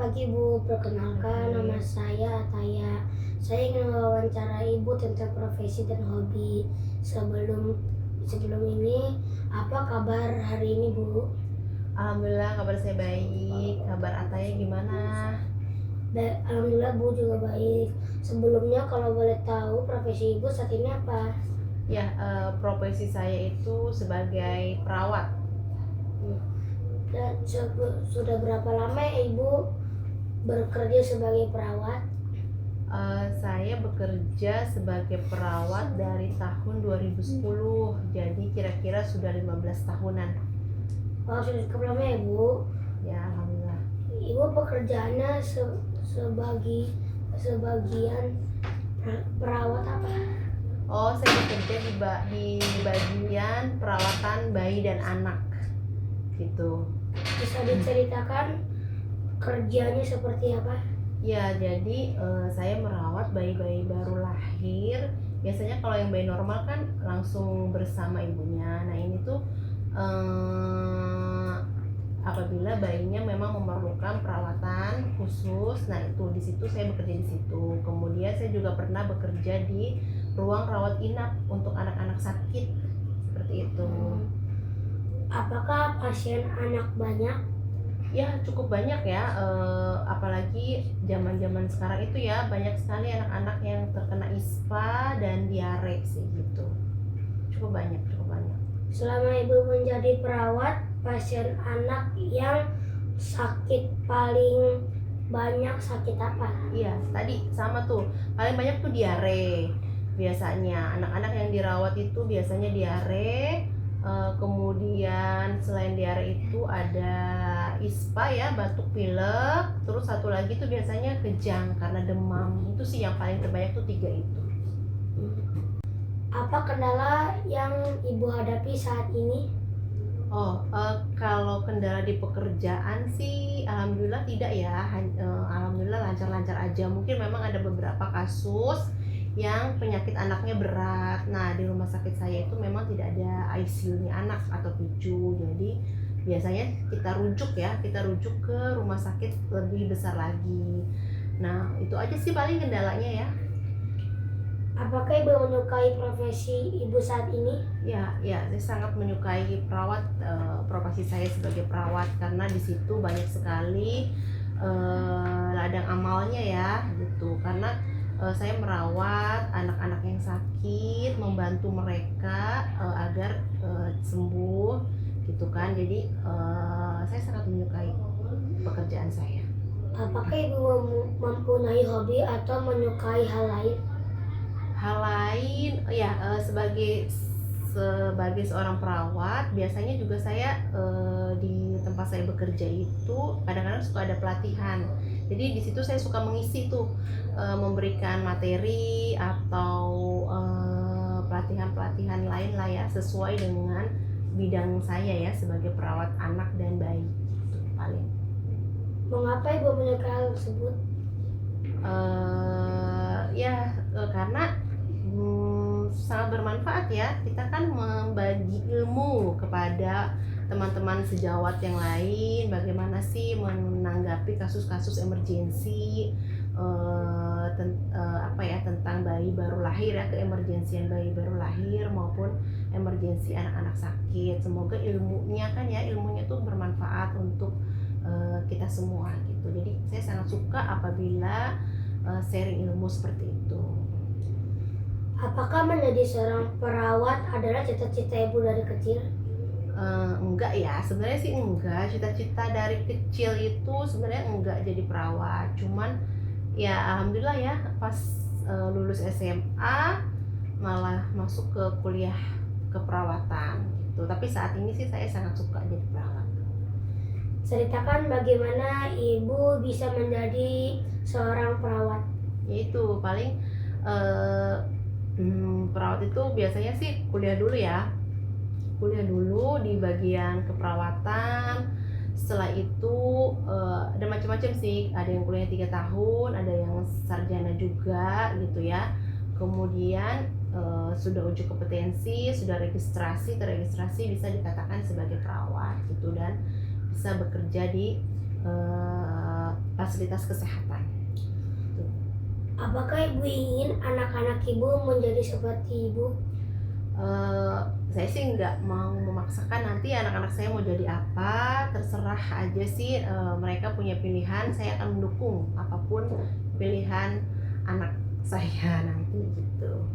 pagi Bu, perkenalkan nama saya Ataya. Saya ingin mewawancara Ibu tentang profesi dan hobi. Sebelum ini, apa kabar hari ini Bu? Alhamdulillah kabar saya baik. Kabar Ataya gimana? Alhamdulillah Bu juga baik. Sebelumnya kalau boleh tahu profesi Ibu saat ini apa? Ya, profesi saya itu sebagai perawat. Dan sudah berapa lama Ibu bekerja sebagai perawat? Saya bekerja sebagai perawat dari tahun 2010. Jadi kira-kira sudah 15 tahunan. Oh, sudah cukup lama ya Bu? Ya, alhamdulillah. Ibu pekerjaannya sebagian perawat apa? Oh, saya bekerja di bagian perawatan bayi dan anak. Gitu. Bisa diceritakan kerjanya seperti apa? Ya, jadi saya merawat bayi-bayi baru lahir. Biasanya kalau yang bayi normal kan langsung bersama ibunya. Nah, ini tuh apabila bayinya memang memerlukan perawatan khusus, nah itu di situ saya bekerja di situ. Kemudian saya juga pernah bekerja di ruang rawat inap untuk anak-anak sakit seperti itu. Apakah pasien anak banyak? Ya, cukup banyak ya, apalagi zaman-zaman sekarang itu ya banyak sekali anak-anak yang terkena ISPA dan diare sih gitu. Cukup banyak. Selama Ibu menjadi perawat, pasien anak yang sakit paling banyak sakit apa? Iya, tadi sama tuh. Paling banyak tuh diare. Biasanya anak-anak yang dirawat itu biasanya diare. Kemudian selain diare itu ada ISPA ya, batuk pilek. Terus satu lagi tuh biasanya kejang karena demam. Itu sih yang paling terbanyak tuh 3 itu. Apa kendala yang Ibu hadapi saat ini? Kalau kendala di pekerjaan sih alhamdulillah tidak ya. Alhamdulillah lancar-lancar aja. Mungkin memang ada beberapa kasus yang penyakit anaknya berat. Nah, di rumah sakit saya itu memang tidak ada ICU-nya anak atau PICU. Jadi biasanya kita rujuk ke rumah sakit lebih besar lagi. Nah, itu aja sih paling kendalanya ya. Apakah Ibu menyukai profesi Ibu saat ini? Ya, saya sangat menyukai profesi saya sebagai perawat karena di situ banyak sekali ladang amalnya ya gitu. Karena saya merawat anak-anak yang sakit, membantu mereka agar sembuh gitu kan. Jadi saya sangat menyukai pekerjaan saya. Apakah Ibu mempunyai hobi atau menyukai hal lain? Hal lain ya, sebagai seorang perawat biasanya juga saya di tempat saya bekerja itu kadang-kadang suka ada pelatihan. Jadi di situ saya suka mengisi tuh memberikan materi atau pelatihan-pelatihan lain lah ya sesuai dengan bidang saya ya sebagai perawat anak dan bayi itu paling. Mengapa Ibu menyukai hal tersebut? Karena sangat bermanfaat ya. Kita kan membagi ilmu kepada teman-teman sejawat yang lain, bagaimana sih menanggapi kasus-kasus emergensi tentang bayi baru lahir ya, keemergensian bayi baru lahir maupun emergensi anak-anak sakit. Semoga ilmunya tuh bermanfaat untuk kita semua gitu. Jadi saya sangat suka apabila sharing ilmu seperti itu. Apakah menjadi seorang perawat adalah cita-cita Ibu dari kecil? Enggak ya, sebenarnya sih enggak. Cita-cita dari kecil itu sebenarnya enggak jadi perawat. Cuman ya alhamdulillah ya pas lulus SMA malah masuk ke kuliah keperawatan gitu. Tapi saat ini sih saya sangat suka jadi perawat. Ceritakan bagaimana Ibu bisa menjadi seorang perawat. Yaitu paling perawat itu biasanya sih kuliah dulu di bagian keperawatan. Setelah itu ada macam-macam sih, ada yang kuliah 3 tahun, ada yang sarjana juga gitu ya. Kemudian sudah uji kompetensi, sudah teregistrasi bisa dikatakan sebagai perawat gitu, dan bisa bekerja di fasilitas kesehatan. Apakah ibu ingin anak-anak ibu menjadi seperti ibu? Saya sih nggak mau memaksakan nanti anak-anak saya mau jadi apa, terserah aja sih, mereka punya pilihan, saya akan mendukung apapun pilihan anak saya nanti gitu.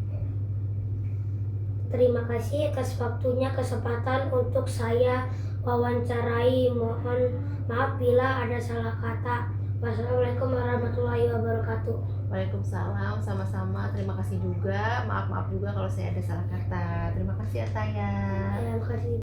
Terima kasih atas waktunya kesempatan untuk saya wawancarai. Mohon maaf bila ada salah kata. Wassalamualaikum warahmatullahi wabarakatuh. Waalaikumsalam, sama-sama. Terima kasih juga. Maaf juga kalau saya ada salah kata. Terima kasih ya, Taya. Terima kasih.